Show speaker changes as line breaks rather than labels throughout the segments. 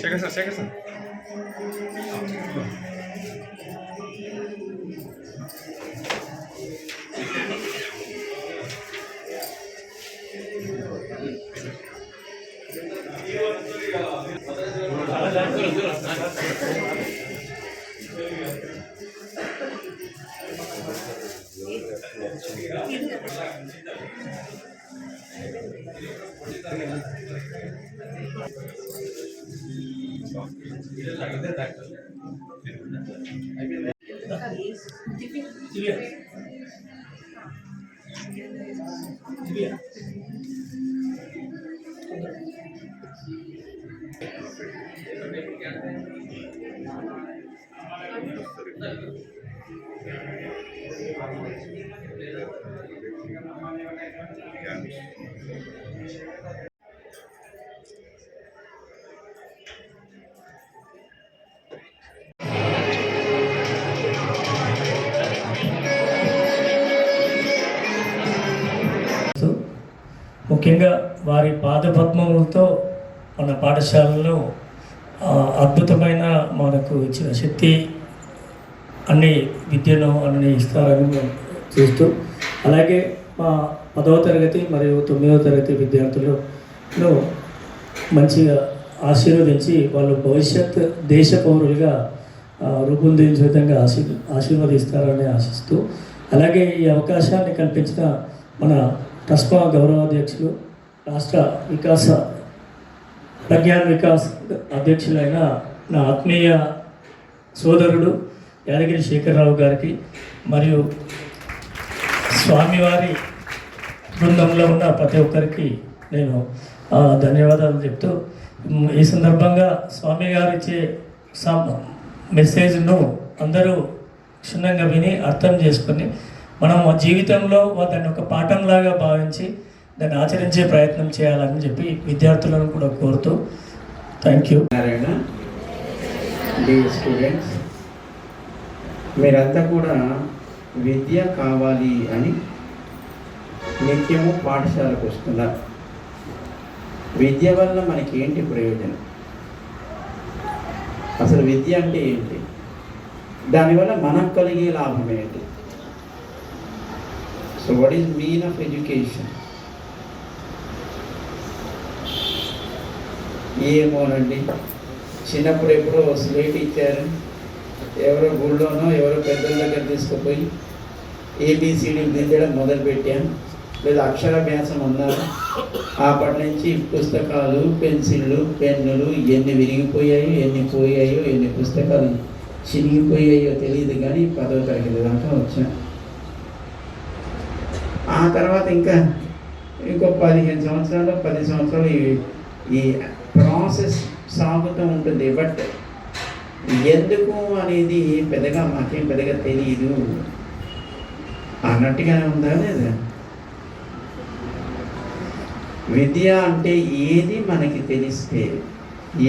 Shekhar sir
ముఖ్యంగా వారి పాదపద్మములతో మన పాఠశాలలో అద్భుతమైన మనకు ఇచ్చిన శక్తి అన్ని విద్యను అన్ని ఇస్తారని మేము చూస్తూ, అలాగే మా 10వ తరగతి మరియు 9వ తరగతి విద్యార్థులను మంచిగా ఆశీర్వదించి వాళ్ళు భవిష్యత్ దేశ పౌరులుగా రూపొందించే విధంగా ఆశీర్వదిస్తారని ఆశిస్తూ, అలాగే ఈ అవకాశాన్ని కల్పించిన మన ట్రస్మా గౌరవాధ్యక్షులు, రాష్ట్ర ప్రజ్ఞాన్ వికాస్ అధ్యక్షులైన నా ఆత్మీయ సోదరుడు యాదగిరి శేఖరరావు గారికి మరియు స్వామివారి బృందంలో ఉన్న ప్రతి ఒక్కరికి నేను ధన్యవాదాలు చెప్తూ, ఈ సందర్భంగా స్వామి గారు ఇచ్చే మెసేజ్ను అందరూ క్షుణ్ణంగా విని అర్థం చేసుకొని మనం జీవితంలో దాన్ని ఒక పాఠంలాగా భావించి దాన్ని ఆచరించే ప్రయత్నం చేయాలని చెప్పి విద్యార్థులను కూడా కోరుతూ థ్యాంక్ యూ.
స్టూడెంట్స్, మీరంతా కూడా విద్య కావాలి అని నిత్యము పాఠశాలకు వస్తున్నారు. విద్య వల్ల మనకి ఏంటి ప్రయోజనం? అసలు విద్య అంటే ఏంటి? దానివల్ల మనకు కలిగే లాభం ఏంటి? So what is mean of education? ఏమోనండి, చిన్నప్పుడు ఎప్పుడో స్లేట్ ఇచ్చారు, ఎవరో గుళ్ళోనో ఎవరో పెద్దల దగ్గర తీసుకుపోయి ఏబిసిడీలు దిద్దడం మొదలుపెట్టాను, లేదా అక్షరాభ్యాసం అన్నారు. అప్పటి నుంచి పుస్తకాలు, పెన్సిళ్ళు, పెన్నులు ఎన్ని విరిగిపోయాయో, ఎన్ని పోయాయో, ఎన్ని పుస్తకాలు చిరిగిపోయాయో తెలియదు, కానీ 10వ తరగతి దాకా వచ్చాను. ఆ తర్వాత ఇంకో 15 సంవత్సరాలు 10 సంవత్సరాలు ఈ ప్రాసెస్ సాగుతూ ఉంటుంది. బట్ ఎందుకు అనేది మాకేం పెద్దగా తెలియదు అన్నట్టుగానే ఉందా లేదా? విద్య అంటే ఏది మనకి తెలిస్తే,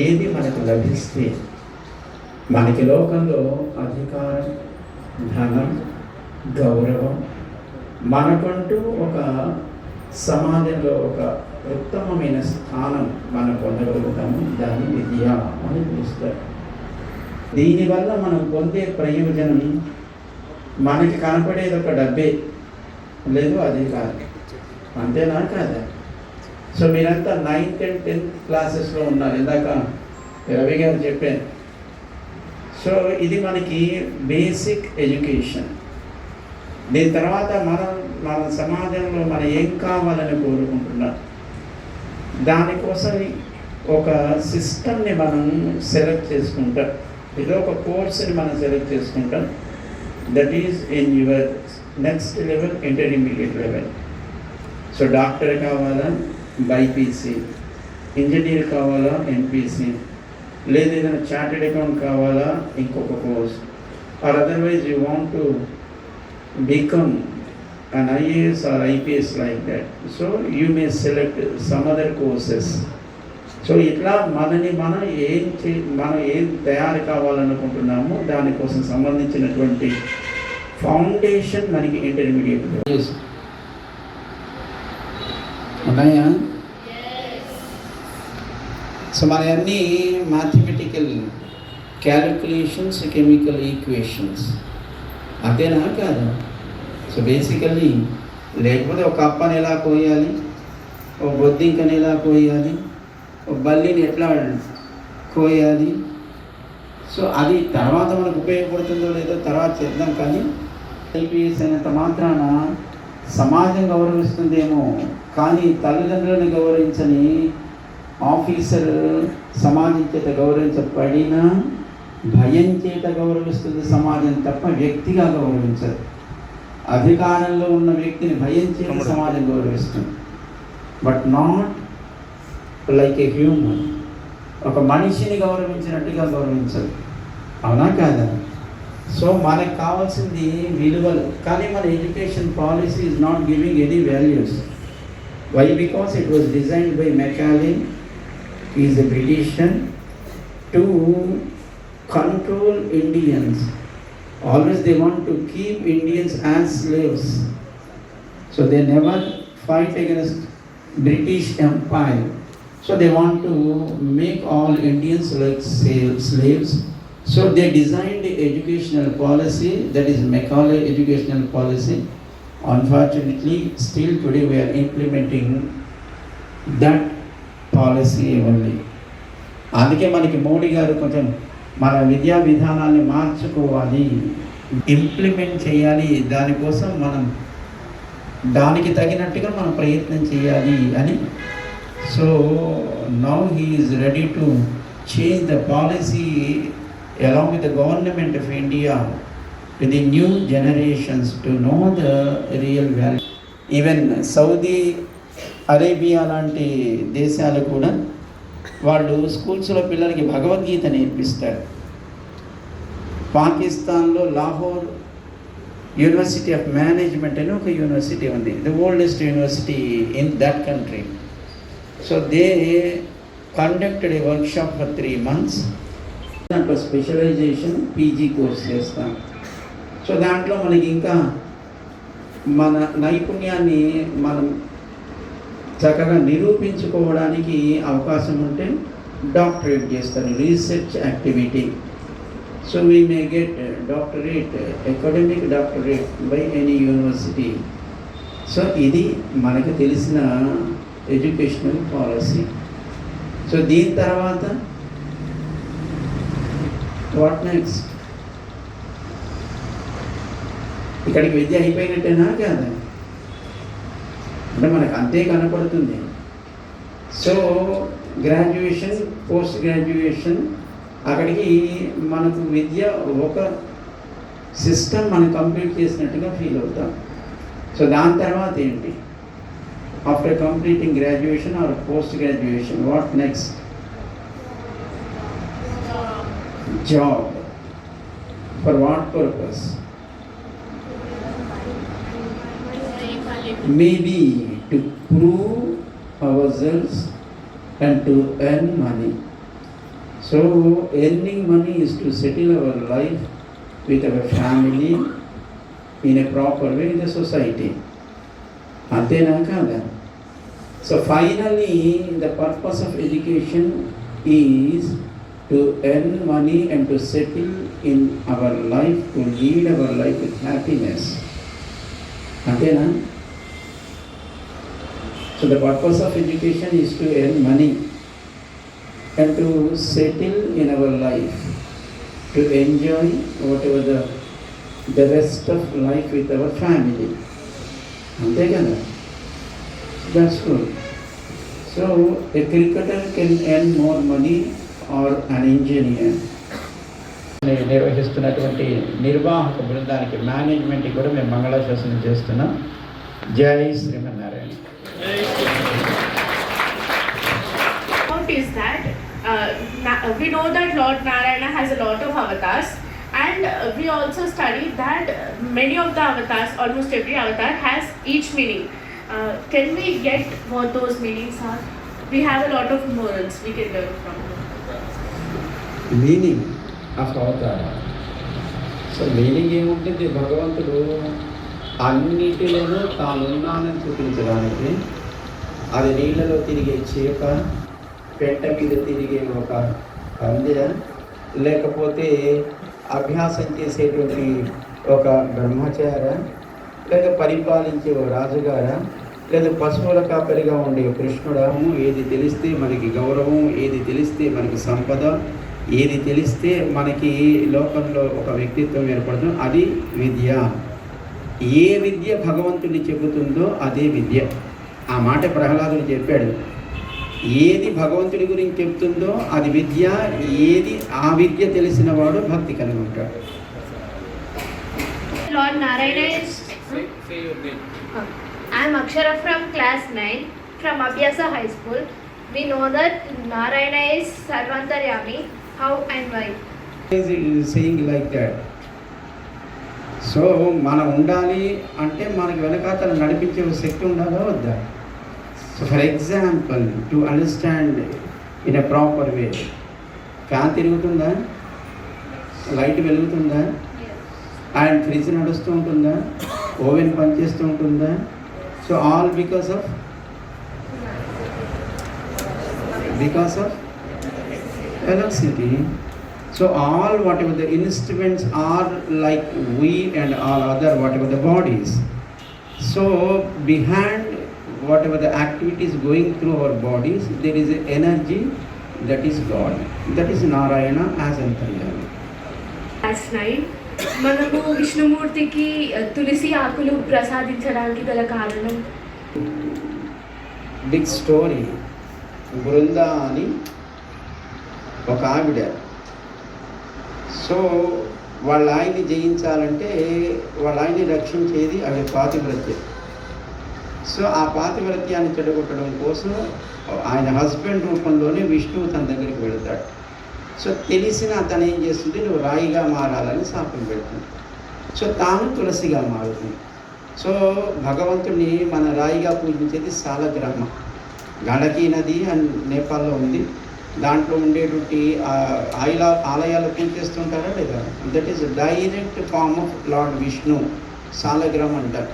ఏది మనకు లభిస్తే, మనకి లోకంలో అధికారం, ధనం, గౌరవం, మనకంటూ ఒక సమాజంలో ఒక ఉత్తమమైన స్థానం మనం పొందగలుగుతాము. దాన్ని విద్య అని పిలుస్తారు. దీనివల్ల మనం పొందే ప్రయోజనం మనకి కనపడేది ఒక డబ్బే, లేదు అది కాదు. అంతేనా కాదా? సో మీరంతా 9th and 10th క్లాసెస్లో ఉన్నారు, ఇందాక రవి గారు చెప్పాను. సో ఇది మనకి బేసిక్ ఎడ్యుకేషన్. దీని తర్వాత మన సమాజంలో మనం ఏం కావాలని కోరుకుంటున్నాం, దానికోసం ఒక సిస్టమ్ని మనం సెలెక్ట్ చేసుకుంటాం. ఏదో ఒక కోర్స్ని మనం సెలెక్ట్ చేసుకుంటాం. That is in your next level, intermediate level. So doctor కావాలా, బైపీసీ, ఇంజనీర్ కావాలా, ఎంపీసీ, లేదు ఏదైనా చార్టెడ్ అకౌంట్ కావాలా, ఇంకొక course, or otherwise you want to become an IAS or IPS like that. So you may select some other courses. So ఇట్లా మనం ఏం తయారు కావాలనుకుంటున్నామో దానికోసం సంబంధించినటువంటి ఫౌండేషన్ మనకి ఇంటర్మీడియట్ ఉన్నాయా. సో మన అన్నీ మ్యాథమెటికల్ క్యాలిక్యులేషన్స్, కెమికల్ ఈక్వేషన్స్ అంతేనా కాదు. సో బేసికల్లీ లేకపోతే ఒక కప్పని ఎలా కోయాలి, ఒక బొద్దింకని ఎలా కోయాలి, ఒక బల్లిని ఎట్లా కోయాలి, సో అది తర్వాత మనకు ఉపయోగపడుతుందో లేదో తర్వాత చేద్దాం. కానీ ఐపీఎస్ అయినంత మాత్రాన సమాజం గౌరవిస్తుందేమో, కానీ తల్లిదండ్రులను గౌరవించని ఆఫీసర్ సమాజం చేత గౌరవించబడినా భయం చేత గౌరవిస్తుంది సమాజం తప్ప వ్యక్తిగా గౌరవించదు. అధికారంలో ఉన్న వ్యక్తిని భయం చేత సమాజం గౌరవిస్తుంది, but not like a human. ఒక మనిషిని గౌరవించినట్టుగా గౌరవించదు. అవునా కాదా? సో మనకు కావాల్సింది విలువలు. కానీ మన education policy is not giving any values. Why? Because it was designed by Macaulay, is a britishian, to control Indians. Always they want to keep Indians as slaves. So they never fight against British Empire. So they want to make all Indians like slaves. So they designed the educational policy, that is Macaulay educational policy. Unfortunately, still today we are implementing that policy only. అందుకే మనకి మోడీ గారు కొంచెం మన విద్యా విధానాన్ని మార్చుకోవాలి, implement చేయాలి, దానికోసం మనం దానికి తగినట్టుగా మనం ప్రయత్నం చేయాలి అని. So now he is ready to change the policy along with the government of India with the new generations to know the real value. Even Saudi Arabia లాంటి దేశాలు కూడా వాళ్ళు స్కూల్స్లో పిల్లలకి భగవద్గీత నేర్పిస్తారు. పాకిస్తాన్లో లాహోర్ యూనివర్సిటీ ఆఫ్ మేనేజ్మెంట్ అని ఒక యూనివర్సిటీ ఉంది, the oldest university in that country. So they conducted a workshop for 3 months. దాంట్లో స్పెషలైజేషన్ పీజీ కోర్స్ చేస్తాం. సో దాంట్లో మనకి ఇంకా మన నైపుణ్యాన్ని మనం చక్కగా నిరూపించుకోవడానికి అవకాశం ఉంటే డాక్టరేట్ చేస్తారు, research activity. So we may get doctorate, academic doctorate by any university. So ఇది మనకు తెలిసిన ఎడ్యుకేషనల్ పాలసీ. సో దీని తర్వాత వాట్ నెక్స్ట్? ఇక్కడికి విద్య అయిపోయినట్టేనా కాదా? అంటే మనకు అంతే కనపడుతుంది. సో గ్రాడ్యుయేషన్, పోస్ట్ గ్రాడ్యుయేషన్, అక్కడికి మనకు విద్య ఒక సిస్టమ్ మనం కంప్లీట్ చేసినట్టుగా ఫీల్ అవుతాం. సో దాని తర్వాత ఏంటి? After completing graduation or post graduation, what next? Job. For what purpose? Maybe to prove ourselves and to earn money. So earning money is to settle our life with our family in a proper way in the society. Antena kada? So finally the purpose of education is to earn money and to settle in our life, to lead our life with happiness. Antena? So the purpose of education is to earn money and to settle in our life, to enjoy whatever the rest of life with our family. Ante kada? That's good. So a cricketer can earn more money or an engineer. నిర్వహిస్తున్నటువంటి నిర్వాహక బృందానికి, మేనేజ్మెంట్కి కూడా మేము మంగళాశాసనం చేస్తున్నాం. జై Srimannarayana.
Is that we know that Lord Narayana has a lot of avatars, And we also studied that many of the avatars, almost every avatar, has each meaning. Can we get what those meanings are? We have a lot of morals we can learn from them.
Meaning of అవతార. So meaning ఏముంటుంది? భగవంతుడు అన్నిటిలోనూ తానున్నానని చూపించడానికి, అది నీళ్ళలో తిరిగే చేప, పెట్ట మీద తిరిగే ఒక పందె, లేకపోతే అభ్యాసం చేసేటువంటి ఒక బ్రహ్మచార, లేదా పరిపాలించే ఓ రాజుగారా, లేదా పశువుల కాపరిగా ఉండే కృష్ణుడాము, ఏది తెలిస్తే మనకి గౌరవం, ఏది తెలిస్తే మనకి సంపద, ఏది తెలిస్తే మనకి లోకంలో ఒక వ్యక్తిత్వం ఏర్పడుతుందో అది విద్య. ఏ విద్య భగవంతుడిని చెబుతుందో అదే విద్య. ఆ మాట ప్రహ్లాదుడు చెప్పాడు. ఏది భగవంతుడి గురించి చెప్తుందో అది విద్య, ఏది ఆ విద్య తెలిసిన వాడు భక్తి కలిగి ఉంటాడు.
Lord Narayana is. I am Akshara from class 9 from Abhyasa High School. We know that Narayana is Sarvantaryami. How and why?
Saying like that. So మనం ఉండాలి అంటే మనకి వెనకాతల నడిపించే శక్తి ఉండాలా వద్దా? So for example, to understand in a proper way, fan తిరుగుతుందా? లైట్ వెలుగుతుందా? అండ్ ఫ్రిడ్జ్ నడుస్తూ ఉంటుందా? ఓవెన్ పనిచేస్తూ ఉంటుందా? So all because of electricity. So all whatever the instruments are like we and all other whatever the bodies. So behind whatever the activities going through our bodies, there is an energy that is God. That is Narayana as Antaryami.
Class 9 మనము విష్ణుమూర్తికి తులసి ఆకులు ప్రసాదించడానికి గల కారణం.
Big story. Brinda అని ఒక ఆవిడ, so వాళ్ళ ఆయన్ని జయించాలంటే వాళ్ళ ఆయన్ని రక్షించేది ఆవిడ పాతివ్రత్యం. సో ఆ పాతివ్రత్యాన్ని చెడగొట్టడం కోసం ఆయన హస్బెండ్ రూపంలోనే విష్ణువు తన దగ్గరికి వెళతాడు. సో తెలిసిన తను ఏం చేస్తుంది, నువ్వు రాయిగా మారాలని శాపం పెడుతుంది. సో తాను తులసిగా మారుతుంది. సో భగవంతుడిని మన రాయిగా పూజించేది సాలగ్రామ. గండకీ నది అని నేపాల్లో ఉంది. దాంట్లో ఉండేటువంటి ఆలయాలు పూజ చేస్తుంటారా లేదా? That is direct form of lord Vishnu, Saligram అంటారు.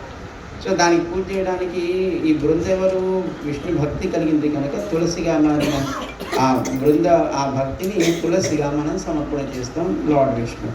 సో దానికి పూజ చేయడానికి ఈ బృంద ఎవరు? విష్ణు భక్తి కలిగింది కనుక తులసిగా మారిన ఆ బృంద, ఆ భక్తిని తులసిగా మనం సమర్పణ చేస్తాం లార్డ్ విష్ణు.